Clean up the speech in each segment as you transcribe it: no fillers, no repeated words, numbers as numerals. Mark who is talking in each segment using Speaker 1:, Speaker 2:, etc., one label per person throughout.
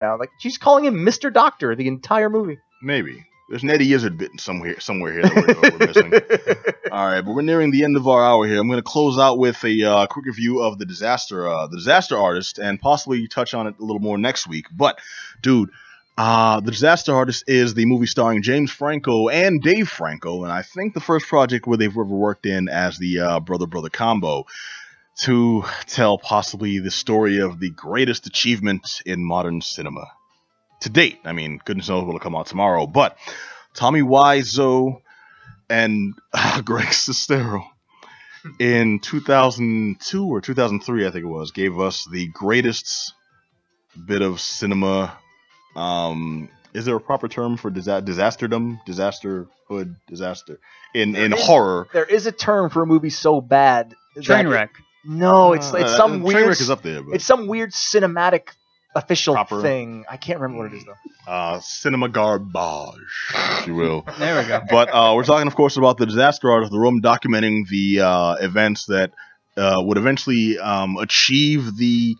Speaker 1: now. Like, she's calling him Mr. Doctor the entire movie.
Speaker 2: Maybe. There's an Eddie Izzard bit somewhere here that we're missing. All right, but we're nearing the end of our hour here. I'm going to close out with a quick review of The Disaster Artist, and possibly touch on it a little more next week. But, dude, The Disaster Artist is the movie starring James Franco and Dave Franco, and I think the first project where they've ever worked in as the brother-brother combo, to tell possibly the story of the greatest achievement in modern cinema to date. I mean, goodness knows what'll come out tomorrow, but Tommy Wiseau and Greg Sestero in 2002 or 2003, I think it was, gave us the greatest bit of cinema. Is there a proper term for disasterdom, disasterhood, disaster in horror?
Speaker 1: There is a term for a movie so bad.
Speaker 3: Train wreck.
Speaker 1: No, it's some weird.
Speaker 2: Train wreck is up there, but
Speaker 1: it's some weird cinematic official
Speaker 2: proper
Speaker 1: thing. I can't remember what it is though.
Speaker 2: Cinema garbage, if you will.
Speaker 3: There we go.
Speaker 2: But we're talking, of course, about The Disaster Artist, The Room, documenting the events that would eventually achieve the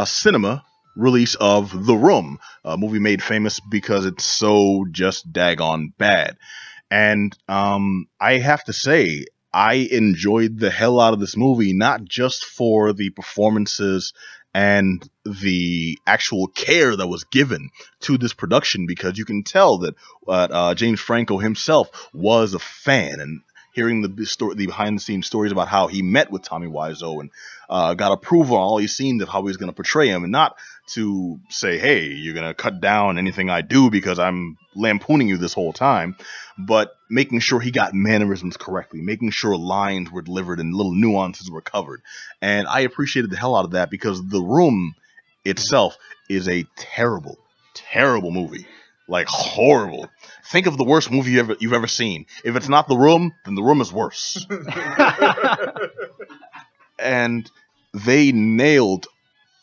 Speaker 2: cinema release of The Room, a movie made famous because it's so just daggone bad. And I have to say, I enjoyed the hell out of this movie, not just for the performances and the actual care that was given to this production, because you can tell that James Franco himself was a fan, and hearing the behind-the-scenes stories about how he met with Tommy Wiseau and got approval on all these scenes of how he was going to portray him, and not to say, hey, you're going to cut down anything I do because I'm lampooning you this whole time, but making sure he got mannerisms correctly, making sure lines were delivered and little nuances were covered. And I appreciated the hell out of that, because The Room itself is a terrible, terrible movie. Like, horrible. Think of the worst movie you've ever seen. If it's not The Room, then The Room is worse. And they nailed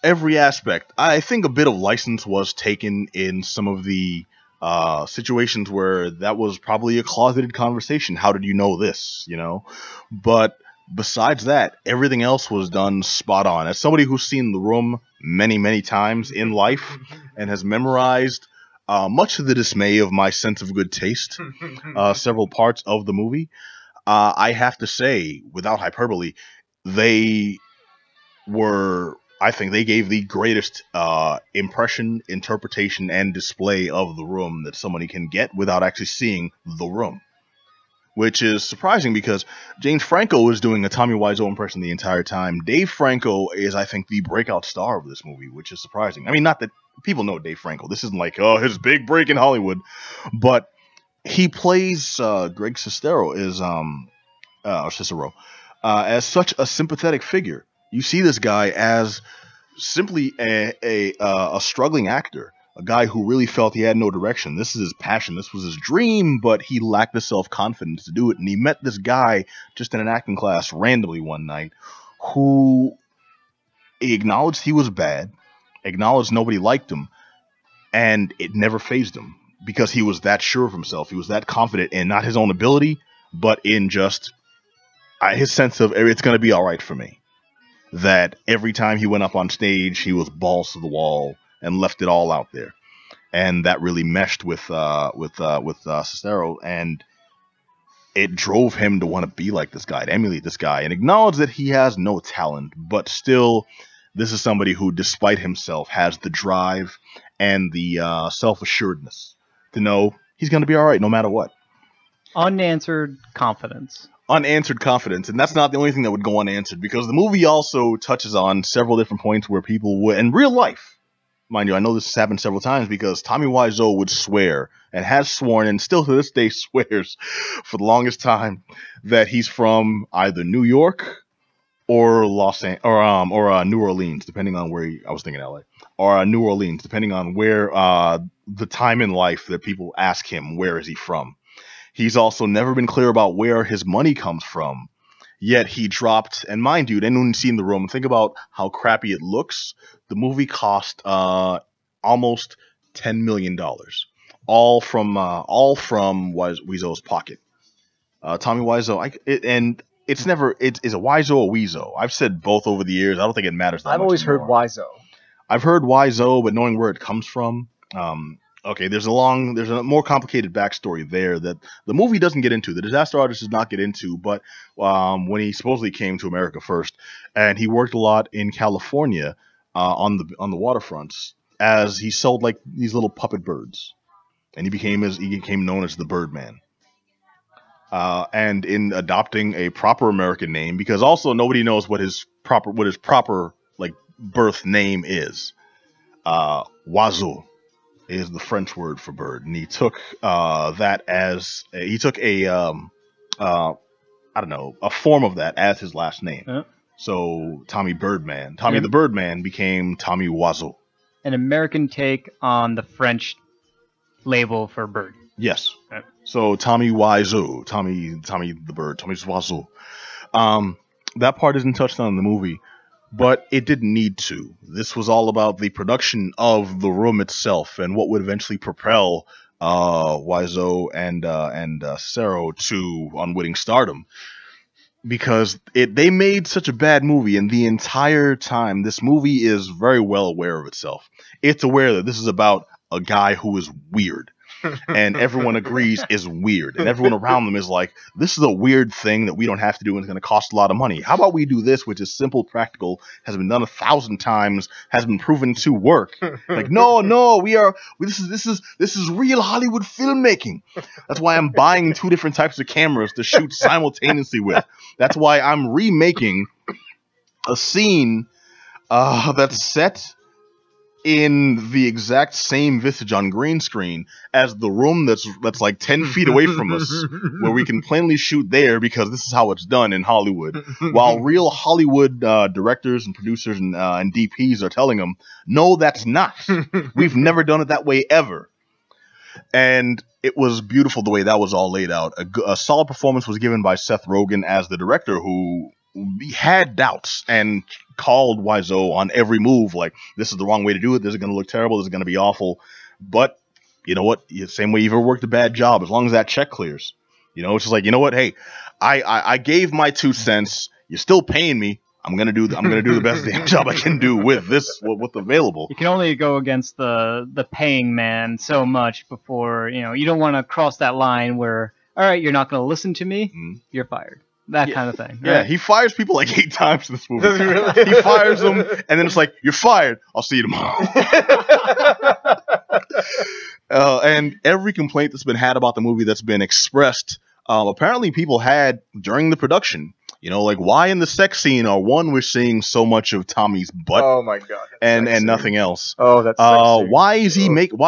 Speaker 2: every aspect. I think a bit of license was taken in some of the situations where that was probably a closeted conversation. How did you know this? You know? But besides that, everything else was done spot on. As somebody who's seen The Room many, many times in life and has memorized, much to the dismay of my sense of good taste, several parts of the movie, I have to say, without hyperbole, I think they gave the greatest impression, interpretation, and display of The Room that somebody can get without actually seeing The Room. Which is surprising, because James Franco is doing a Tommy Wiseau impression the entire time. Dave Franco is, I think, the breakout star of this movie, which is surprising. I mean, not that people know Dave Franco. This isn't like, oh, his big break in Hollywood. But he plays Greg Sestero as such a sympathetic figure. You see this guy as simply a struggling actor, a guy who really felt he had no direction. This is his passion. This was his dream, but he lacked the self-confidence to do it. And he met this guy just in an acting class randomly one night who acknowledged he was bad, acknowledged nobody liked him, and it never fazed him, because he was that sure of himself. He was that confident in not his own ability, but in just his sense of, it's going to be all right for me. That every time he went up on stage, he was balls to the wall and left it all out there. And that really meshed with Sestero, and it drove him to want to be like this guy, to emulate this guy, and acknowledge that he has no talent, but still, this is somebody who, despite himself, has the drive and the self-assuredness to know he's going to be all right no matter what.
Speaker 3: Unanswered confidence.
Speaker 2: Unanswered confidence, and that's not the only thing that would go unanswered, because the movie also touches on several different points where people would, in real life, mind you, I know this has happened several times, because Tommy Wiseau would swear, and has sworn, and still to this day swears for the longest time, that he's from either New York or New Orleans, depending on where I was thinking LA, or New Orleans, depending on where the time in life that people ask him where is he from. He's also never been clear about where his money comes from. Yet he dropped, and mind you, anyone seen The Room, think about how crappy it looks. The movie cost almost $10 million, all from Wiseau's pocket. Tommy Wiseau, it's a Wiseau or Weezo. I've said both over the years. I don't think it matters that much.
Speaker 1: I've always heard
Speaker 2: anymore.
Speaker 1: Wiseau.
Speaker 2: I've heard Wiseau, but knowing where it comes from, okay, there's a more complicated backstory there that the movie doesn't get into. The Disaster Artist does not get into, but when he supposedly came to America first, and he worked a lot in California on the waterfronts as he sold like these little puppet birds, and he became known as the Birdman. And in adopting a proper American name, because also nobody knows what his proper like birth name is. Oiseau is the French word for bird, and he took that as a form of that as his last name. Yeah. So Tommy Birdman, the Birdman became Tommy Oiseau.
Speaker 3: An American take on the French label for bird.
Speaker 2: Yes. Okay. So Tommy Wiseau, Tommy the bird, Tommy Oiseau. That part isn't touched on in the movie, but it didn't need to. This was all about the production of The Room itself and what would eventually propel Wiseau and Serro to unwitting stardom. Because they made such a bad movie, and the entire time, this movie is very well aware of itself. It's aware that this is about a guy who is weird. And everyone agrees is weird. And everyone around them is like, this is a weird thing that we don't have to do and it's going to cost a lot of money. How about we do this, which is simple, practical, has been done 1,000 times, has been proven to work. Like, no, this is real Hollywood filmmaking. That's why I'm buying 2 different types of cameras to shoot simultaneously with. That's why I'm remaking a scene that's set in the exact same visage on green screen as the room that's like 10 feet away from us, where we can plainly shoot there because this is how it's done in Hollywood. While real Hollywood directors and producers and DPs are telling them, no, that's not. We've never done it that way ever. And it was beautiful the way that was all laid out. A solid performance was given by Seth Rogen as the director, who had doubts and called Wiseau on every move, like, this is the wrong way to do it, this is going to look terrible, this is going to be awful. But you know what, same way you've ever worked a bad job, as long as that check clears, it's just like, you know what, hey, I gave my 2 cents, you're still paying me, I'm gonna do the best damn job I can do with this, what's available.
Speaker 3: You can only go against the paying man so much before, you don't want to cross that line where, all right, you're not going to listen to me, you're fired. That kind of thing. Right?
Speaker 2: Yeah, he fires people like 8 times in this movie. Really? He fires them, and then it's like, you're fired. I'll see you tomorrow. And every complaint that's been had about the movie that's been expressed, apparently people had during the production. Like, why in the sex scene we're seeing so much of Tommy's butt?
Speaker 1: Oh my god!
Speaker 2: And nothing else.
Speaker 1: Oh, that's sexy.
Speaker 2: Why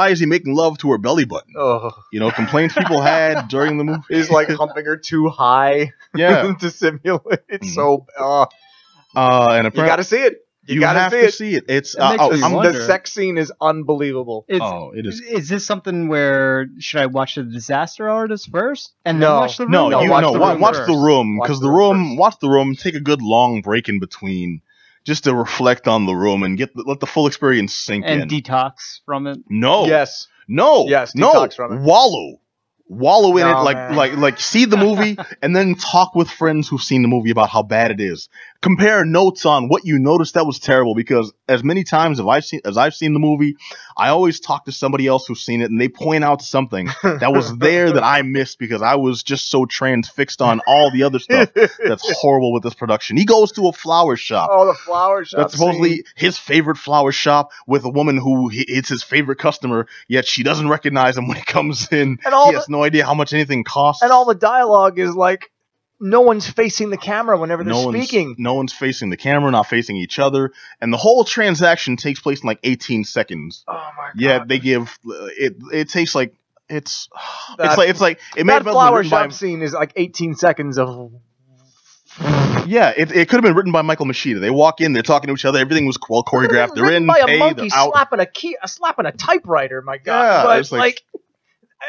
Speaker 2: is he making love to her belly button? Oh. Complaints people had during the movie.
Speaker 1: He's like humping her too high.
Speaker 2: Yeah.
Speaker 1: To simulate. It's so.
Speaker 2: And apparently
Speaker 1: you got to see it. You
Speaker 2: have to see it. It's
Speaker 1: the sex scene is unbelievable.
Speaker 2: It is.
Speaker 3: Is this something where should I watch The Disaster Artist first and then watch The Room?
Speaker 2: Watch The Room, because watch The Room. Take a good long break in between, just to reflect on The Room and let the full experience sink in.
Speaker 3: And detox from it.
Speaker 2: No.
Speaker 1: Yes.
Speaker 2: No.
Speaker 1: Yes. Detox from it.
Speaker 2: Wallow in it, like see the movie and then talk with friends who've seen the movie about how bad it is. Compare notes on what you noticed that was terrible, because as many times as I've seen the movie, I always talk to somebody else who's seen it and they point out something that was there that I missed because I was just so transfixed on all the other stuff that's horrible with this production. He goes to a flower shop.
Speaker 1: Oh, the flower shop.
Speaker 2: That's supposedly his favorite flower shop, with a woman who it's his favorite customer, yet she doesn't recognize him when he comes in. And he has no idea how much anything costs.
Speaker 1: And all the dialogue is like, no one's facing the camera whenever they're speaking.
Speaker 2: No one's facing the camera, not facing each other. And the whole transaction takes place in like 18 seconds.
Speaker 1: Oh my god.
Speaker 2: Yeah, they give it takes like it
Speaker 1: that flower shop scene is like 18 seconds of.
Speaker 2: Yeah, it could have been written by Michael Machida. They walk in, they're talking to each other, everything was well choreographed. They're in,
Speaker 1: by
Speaker 2: pay,
Speaker 1: a monkey
Speaker 2: they're out.
Speaker 1: slapping a typewriter. My god!
Speaker 2: Yeah,
Speaker 1: but
Speaker 2: it's like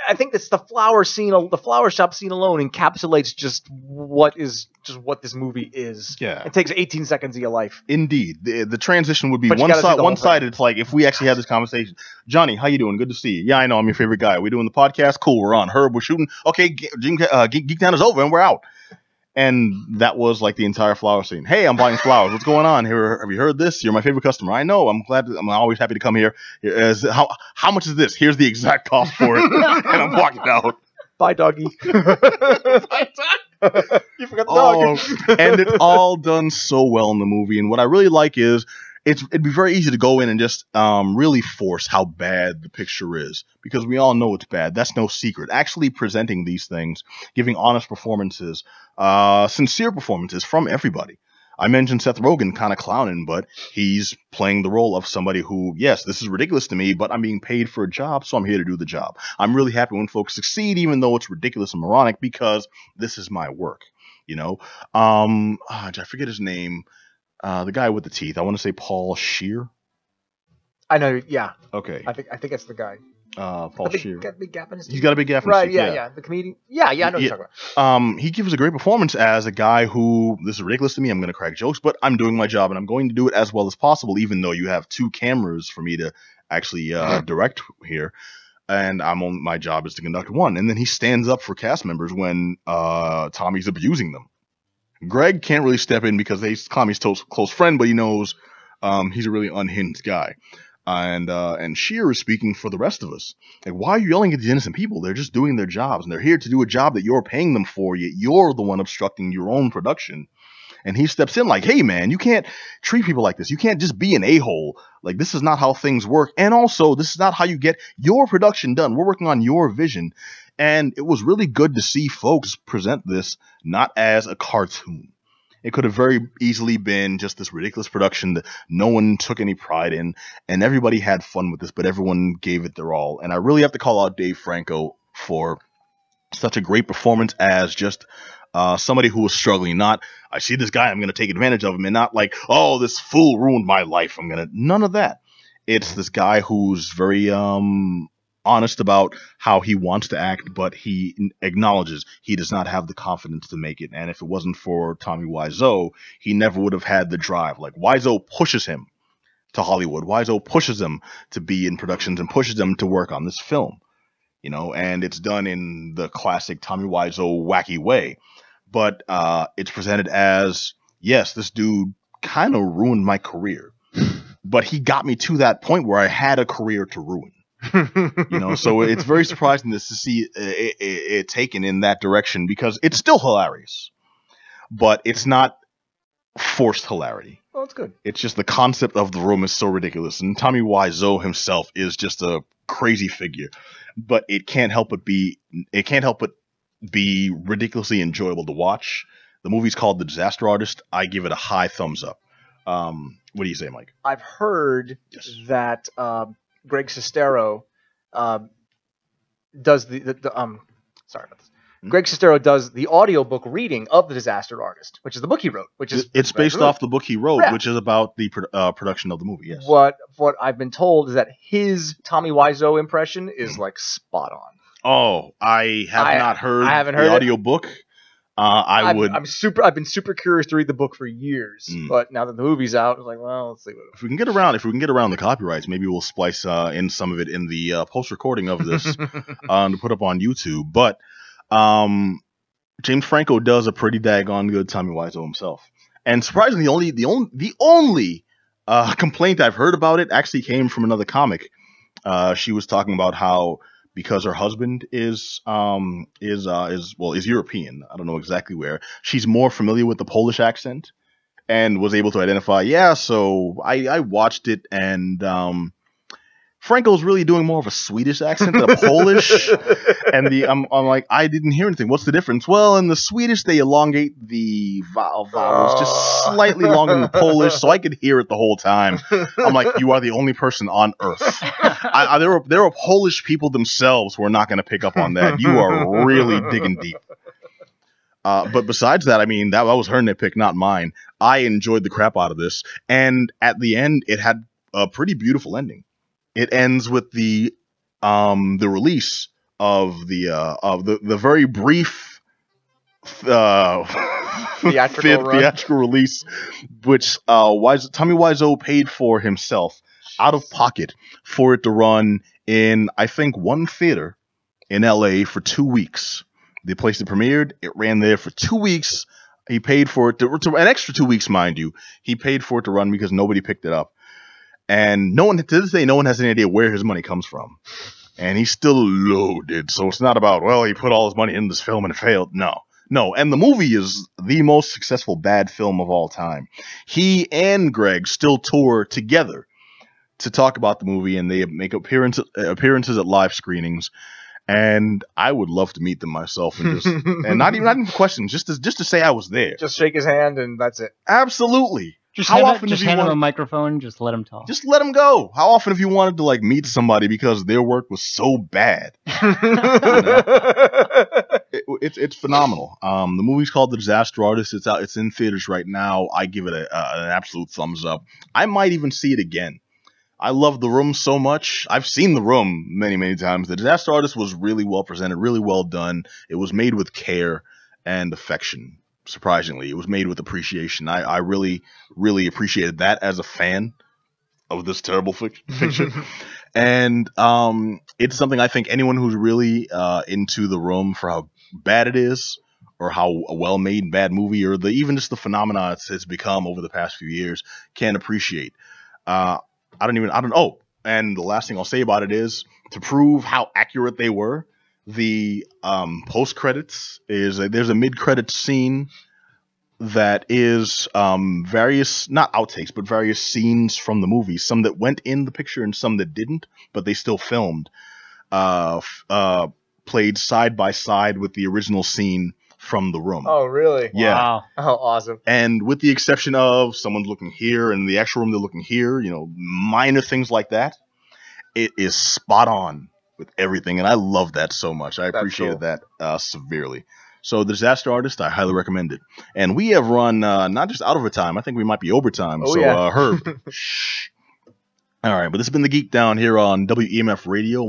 Speaker 1: I think it's the flower scene. The flower shop scene alone encapsulates just what this movie is.
Speaker 2: Yeah,
Speaker 1: it takes 18 seconds of your life.
Speaker 2: Indeed, the transition would be one sided. It's like if we actually had this conversation. Johnny, how you doing? Good to see you. Yeah, I know, I'm your favorite guy. Are we doing the podcast? Cool, we're on. Herb, we're shooting. Okay, Geek Down is over and we're out. And that was like the entire flower scene. Hey, I'm buying flowers. What's going on here? Have you heard this? You're my favorite customer. I know. I'm glad. I'm always happy to come here. How much is this? Here's the exact cost for it. And I'm walking out.
Speaker 1: Bye, doggy. You forgot the dog.
Speaker 2: And it's all done so well in the movie. And what I really like is it'd be very easy to go in and just really force how bad the picture is, because we all know it's bad. That's no secret. Actually presenting these things, giving honest performances, sincere performances from everybody. I mentioned Seth Rogen kind of clowning, but he's playing the role of somebody who, yes, this is ridiculous to me, but I'm being paid for a job, so I'm here to do the job. I'm really happy when folks succeed, even though it's ridiculous and moronic, because this is my work. You know, I forget his name. The guy with the teeth. I want to say Paul Scheer.
Speaker 1: I know. Yeah.
Speaker 2: Okay.
Speaker 1: I think it's the guy.
Speaker 2: Paul Scheer.
Speaker 1: Got a big gap in his teeth.
Speaker 2: He's got a big gap in his
Speaker 1: Right.
Speaker 2: teeth.
Speaker 1: Yeah. The comedian. Yeah. I know what you're talking about.
Speaker 2: He gives a great performance as a guy who, this is ridiculous to me. I'm going to crack jokes, but I'm doing my job and I'm going to do it as well as possible, even though you have 2 cameras for me to actually direct here. And my job is to conduct one. And then he stands up for cast members when Tommy's abusing them. Greg can't really step in because Tommy's close friend, but he knows he's a really unhinged guy. And Scheer is speaking for the rest of us. Like, why are you yelling at these innocent people? They're just doing their jobs, and they're here to do a job that you're paying them for, yet you're the one obstructing your own production. And he steps in like, hey, man, you can't treat people like this. You can't just be an a-hole. Like, this is not how things work. And also, this is not how you get your production done. We're working on your vision. And it was really good to see folks present this not as a cartoon. It could have very easily been just this ridiculous production that no one took any pride in, and everybody had fun with this, but everyone gave it their all. And I really have to call out Dave Franco for such a great performance as just somebody who was struggling. Not, I see this guy, I'm going to take advantage of him, and not like, oh, this fool ruined my life. None of that. It's this guy who's very honest about how he wants to act, but he acknowledges he does not have the confidence to make it. And if it wasn't for Tommy Wiseau, he never would have had the drive. Like, Wiseau pushes him to Hollywood. Wiseau pushes him to be in productions and pushes him to work on this film. You know, and it's done in the classic Tommy Wiseau wacky way. But it's presented as, yes, this dude kind of ruined my career, but he got me to that point where I had a career to ruin. You know, so it's very surprising to see it taken in that direction, because it's still hilarious, but it's not forced hilarity.
Speaker 1: Well, it's good. It's
Speaker 2: just the concept of the room is so ridiculous, and Tommy Wiseau himself is just a crazy figure, but it can't help but be ridiculously enjoyable to watch. The movie's called The Disaster Artist. I give it a high thumbs up. What do you say, Mike?
Speaker 1: I've heard that Greg Sestero does sorry about this. Greg Sestero does the audiobook reading of The Disaster Artist, which is the book he wrote.
Speaker 2: It's based off the book he wrote, yeah, which is about the production of the movie. Yes.
Speaker 1: What I've been told is that his Tommy Wiseau impression is like spot on.
Speaker 2: Oh, I haven't heard the audiobook. I've been super curious to read the book for years, but now that the movie's out, I was like, well, let's see what. If we can get around the copyrights, maybe we'll splice in some of it in the post recording of this to put up on YouTube. But James Franco does a pretty daggone good Tommy Wiseau himself, and surprisingly, the only complaint I've heard about it actually came from another comic. She was talking about how, because her husband is European, I don't know exactly where, she's more familiar with the Polish accent and was able to identify, yeah, so I watched it, and Franco's really doing more of a Swedish accent than a Polish. And I'm like, I didn't hear anything. What's the difference? Well, in the Swedish, they elongate the vowels just slightly longer than the Polish, so I could hear it the whole time. I'm like, you are the only person on earth. There are Polish people themselves who are not going to pick up on that. You are really digging deep. But besides that, I mean, that was her nitpick, not mine. I enjoyed the crap out of this, and at the end, it had a pretty beautiful ending. It ends with the release of the very brief theatrical release, which Tommy Wiseau paid for himself out of pocket for it to run in, I think, one theater in LA for 2 weeks. The place it premiered, it ran there for 2 weeks He paid for it to an extra 2 weeks, mind you. He paid for it to run because nobody picked it up. And no one, to this day, no one has any idea where his money comes from. And he's still loaded. So it's not about, well, he put all his money in this film and it failed. No. And the movie is the most successful bad film of all time. He and Greg still tour together to talk about the movie, and they make appearances at live screenings. And I would love to meet them myself and just and not even questions, just to say I was there.
Speaker 1: Just shake his hand and that's it.
Speaker 2: Absolutely.
Speaker 3: Just hand him a microphone, just let him talk.
Speaker 2: Just let him go. How often have you wanted to like meet somebody because their work was so bad? It's phenomenal. The movie's called The Disaster Artist. It's in theaters right now. I give it an absolute thumbs up. I might even see it again. I love The Room so much. I've seen The Room many, many times. The Disaster Artist was really well presented, really well done. It was made with care and affection. Surprisingly, it was made with appreciation. I really, really appreciated that as a fan of this terrible fiction. And it's something I think anyone who's really into The Room for how bad it is, or how a well-made bad movie, or even just the phenomena it's become over the past few years, can appreciate. Oh, and the last thing I'll say about it is, to prove how accurate they were, the post credits there's a mid credits scene that is various, not outtakes, but various scenes from the movie, some that went in the picture and some that didn't, but they still filmed, played side by side with the original scene from The Room.
Speaker 1: Oh, really?
Speaker 2: Yeah.
Speaker 3: Wow.
Speaker 1: Oh, awesome.
Speaker 2: And with the exception of someone's looking here and the actual room they're looking here, minor things like that, it is spot on with everything. And I love that so much. I appreciated that severely. So The Disaster Artist, I highly recommend it. And we have run not just out of time. I think we might be overtime.
Speaker 1: Oh,
Speaker 2: so
Speaker 1: yeah.
Speaker 2: Herb, shh. All right. But this has been the Geek Down here on WEMF Radio.